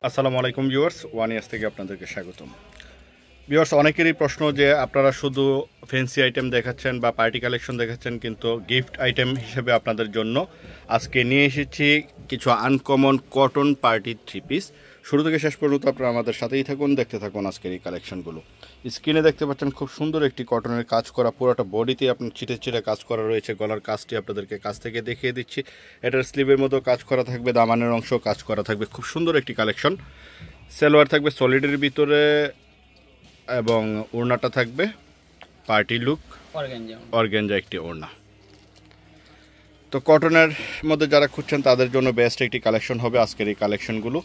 আসসালামু আলাইকুম viewers, one years থেকে আপনাদেরকে স্বাগতম। ভিউয়ার্স, অনেকেরই প্রশ্ন যে আপনারা শুধু ফ্যান্সি আইটেম দেখাচ্ছেন বা পার্টি কালেকশন দেখাচ্ছেন, কিন্তু গিফট আইটেম হিসেবে আপনাদের জন্য আজকে নিয়ে এসেছি কিছু uncommon cotton party three piece. শুরু থেকে শেষ পর্যন্ত আপনারা আমাদের সাথেই থাকুন, দেখতে থাকুন আজকের এই কালেকশনগুলো। স্ক্রিনে দেখতে পাচ্ছেন খুব সুন্দর একটি কটনের কাজ করা, পুরোটা বডিতে আপনার চিটে চিটে কাজ করা রয়েছে। গলার কাজটি আপনাদেরকে কাছ থেকে দেখিয়ে দিচ্ছি। এটার স্লিভের মতো কাজ করা থাকবে, দামানের অংশ কাজ করা থাকবে। খুব সুন্দর একটি কালেকশন। সালোয়ার থাকবে সলিডের ভিতরে এবং ওড়নাটা থাকবে পার্টি লুক অর্গানজা একটি ওড়না। তো কটনের মধ্যে যারা খুঁজছেন তাদের জন্য বেস্ট একটি কালেকশন হবে আজকের এই কালেকশনগুলো।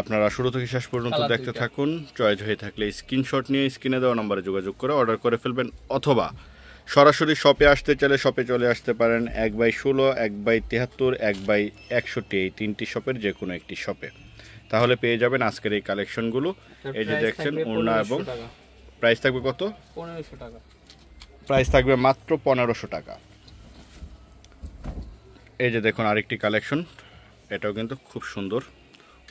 আপনারা শুরু থেকে শেষ পর্যন্ত দেখতে থাকুন। চয়েস হয়ে থাকলে স্ক্রিনশট নিয়ে স্ক্রিনে দেওয়া নম্বরে যোগাযোগ করে অর্ডার করে ফেলবেন, অথবা সরাসরি শপে আসতে চাইলে শপে চলে আসতে পারেন। 1/16, 1/73, 1/61 এই তিনটি শপের যে কোনো একটি শপে, তাহলে পেয়ে যাবেন আজকের এই কালেকশনগুলো। এই যে দেখছেন ওড়না, এবং প্রাইস থাকবে কত? 1500 টাকা। প্রাইস থাকবে মাত্র 1500 টাকা। এই যে দেখুন আরেকটি কালেকশন, এটাও কিন্তু খুব সুন্দর।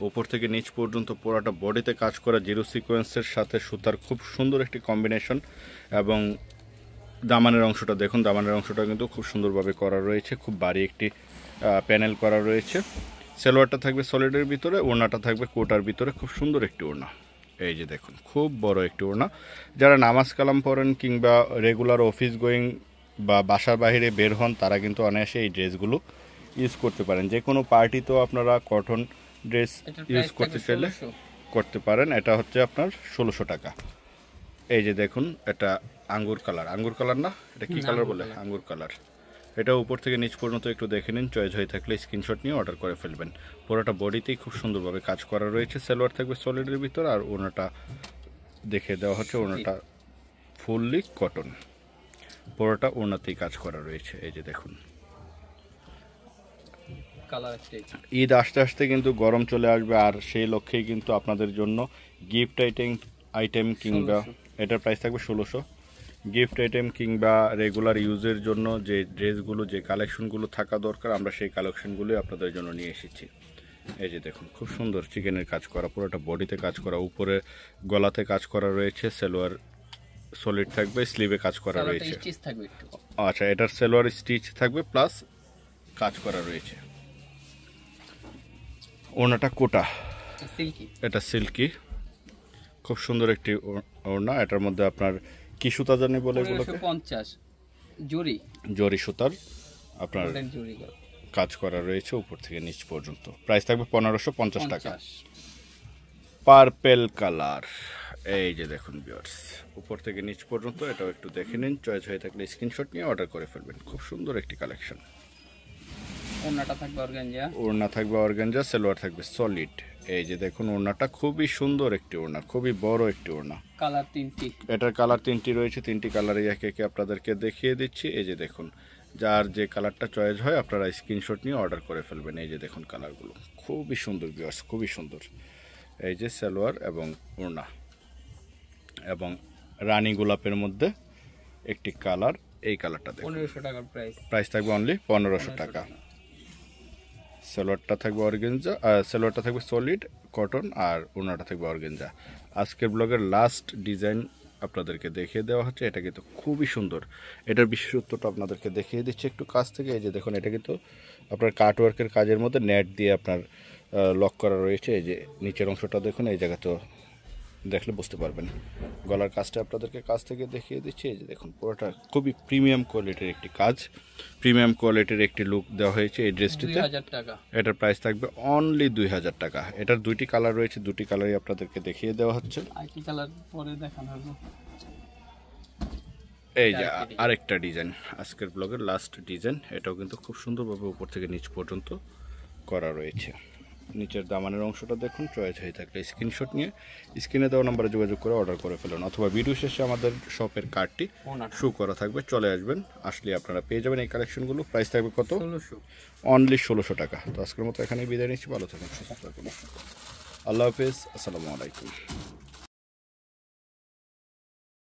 উপর থেকে নিচ পর্যন্ত পুরোটা বডিতে কাজ করা জিরো সিকোয়েন্সের সাথে সুতার খুব সুন্দর একটি কম্বিনেশন। এবং দামানের অংশটা দেখুন, দামানের অংশটা কিন্তু খুব সুন্দরভাবে করা রয়েছে, খুব ভারী একটি প্যানেল করা রয়েছে। সালোয়ারটা থাকবে সলিডের ভিতরে, ওড়নাটা থাকবে কোটার ভিতরে। খুব সুন্দর একটি ওড়না। এই যে দেখুন খুব বড় একটি ওড়না। যারা নামাজ কালাম পড়েন কিংবা রেগুলার অফিস গোয়িং বা বাসার বাইরে বের হন, তারা কিন্তু অনায়াসে এই ড্রেসগুলো ইউজ করতে পারেন। যে কোনো পার্টিতেও আপনারা কটন ড্রেস ইউজ করতে চাইলে করতে পারেন। এটা হচ্ছে আপনার 1600 টাকা। এই যে দেখুন, এটা আঙ্গুর কালার, আঙ্গুর কালার না, এটা কি কালার বলে? আঙ্গুর কালার। এটা উপর থেকে নিচ পর্যন্ত একটু দেখে নিন। চয়েস হয়ে থাকলে স্ক্রিনশট নিয়ে অর্ডার করে ফেলবেন। পুরোটা বডিতেই খুব সুন্দরভাবে কাজ করা রয়েছে। সালোয়ার থাকবে সলিডের ভিতর, আর ওড়নাটা দেখে দেওয়া হচ্ছে, ওড়নাটা ফুললি কটন, পুরোটা ওড়নাতেই কাজ করা রয়েছে। এই যে দেখুন, ঈদ আসতে আসতে কিন্তু গরম চলে আসবে, আর সেই লক্ষ্যেই কিন্তু আপনাদের জন্য গিফট আইটেম কিংবা এটার প্রাইস থাকবে 1600। গিফট আইটেম কিংবা রেগুলার ইউজের জন্য যে ড্রেসগুলো, যে কালেকশনগুলো থাকা দরকার, আমরা সেই কালেকশনগুলোই আপনাদের জন্য নিয়ে এসেছি। এই যে দেখুন খুব সুন্দর চিকেনের কাজ করা, পুরোটা বডিতে কাজ করা, উপরে গলাতে কাজ করা রয়েছে। সালোয়ার সলিড থাকবে, স্লিভে কাজ করা রয়েছে। আচ্ছা, এটার সালোয়ার স্টিচ থাকবে প্লাস কাজ করা রয়েছে। ওড়নাটা কোটা, এটা সিল্কি, খুব সুন্দর একটি ওড়না। এটার মধ্যে আপনার কি সুতা জানি বলে, এগুলোকে 50 জরি সুতার আপনার কাজ করা রয়েছে উপর থেকে নিচ পর্যন্ত। প্রাইস থাকবে 1550 টাকা। পার্পেল কালার, এই যে দেখুন ভিউয়ার্স, উপর থেকে নিচ পর্যন্ত এটাও একটু দেখে নিন। চয়েস হয়ে থাকলে স্ক্রিনশট নিয়ে অর্ডার করে ফেলবেন। খুব সুন্দর একটি কালেকশন। ওড়নাটা থাকবে অর্গানজা, ওড়না থাকবে অর্গানজা, সালোয়ার থাকবে সলিড। এই যে দেখুন ওড়নাটা খুবই সুন্দর একটি ওড়না, খুবই বড় একটি ওড়না। কালার 3টি, এটার কালার 3টি রয়েছে। 3টি কালারই একে একে আপনাদেরকে দেখিয়ে দিচ্ছি। এই যে দেখুন, যার যে কালারটা চয়েস হয় আপনারা স্ক্রিনশট নিয়ে অর্ডার করে ফেলবেন। এই যে দেখুন কালারগুলো খুবই সুন্দর ভিউয়ার্স, খুবই সুন্দর। এই যে সালোয়ার এবং ওড়না, এবং রানী গোলাপের মধ্যে একটি কালার, এই কালারটা দেখুন। 1500 টাকা প্রাইস থাকবে অনলি 1500 টাকা। সালোয়ারটা থাকবে অর্গানজা, সালোয়ারটা থাকবে সলিড কটন, আর ওড়নাটা থাকবে অর্গানজা। আজকের ব্লগের লাস্ট ডিজাইন আপনাদেরকে দেখিয়ে দেওয়া হচ্ছে। এটা কিন্তু খুবই সুন্দর। এটার বিশেষত্বটা আপনাদেরকে দেখিয়ে দিচ্ছি একটু কাছ থেকে। এই যে দেখুন, এটা কিন্তু আপনার কাটওয়ার্কের কাজের মধ্যে নেট দিয়ে আপনার লক করা রয়েছে। এই যে নিচের অংশটা দেখুন, এই জায়গাতেও দেখলে বুঝতে পারবেন। গলার কাজটা আপনাদেরকে কাছ থেকে দেখিয়ে দিচ্ছি। এই যে দেখুন, পুরোটা খুবই প্রিমিয়াম কোয়ালিটির একটি কাজ, প্রিমিয়াম কোয়ালিটির একটি লুক দেওয়া হয়েছে এই ড্রেসটিতে। 2000 টাকা। এটার প্রাইস থাকবে অনলি 2000 টাকা। এটার দুইটি কালার রয়েছে, দুটি কালারই আপনাদেরকে দেখিয়ে দেওয়া হচ্ছে। একই কালার পরে দেখানো হবে। এই যে আরেকটা ডিজাইন, আজকের ব্লগের লাস্ট ডিজাইন। এটাও কিন্তু খুব সুন্দরভাবে উপর থেকে নিচ পর্যন্ত করা রয়েছে। নিচের দামানের অংশটা দেখুন। চয়েস হয়ে থাকলে স্ক্রিনশট নিয়ে স্ক্রিনে দেওয়া নম্বরে যোগাযোগ করে অর্ডার করে ফেলুন, অথবা ভিডিও শেষে আমাদের শপের কার্ডটি শো করা থাকবে, চলে আসবেন, আসলে আপনারা পেয়ে যাবেন এই কালেকশনগুলো। প্রাইস থাকবে কত? অনলি 1600 টাকা। তো আজকের মতো এখানেই বিদায় নিচ্ছি। ভালো থাকুন, সুস্থ থাকুন। আল্লাহ হাফেজ, আসসালামু আলাইকুম।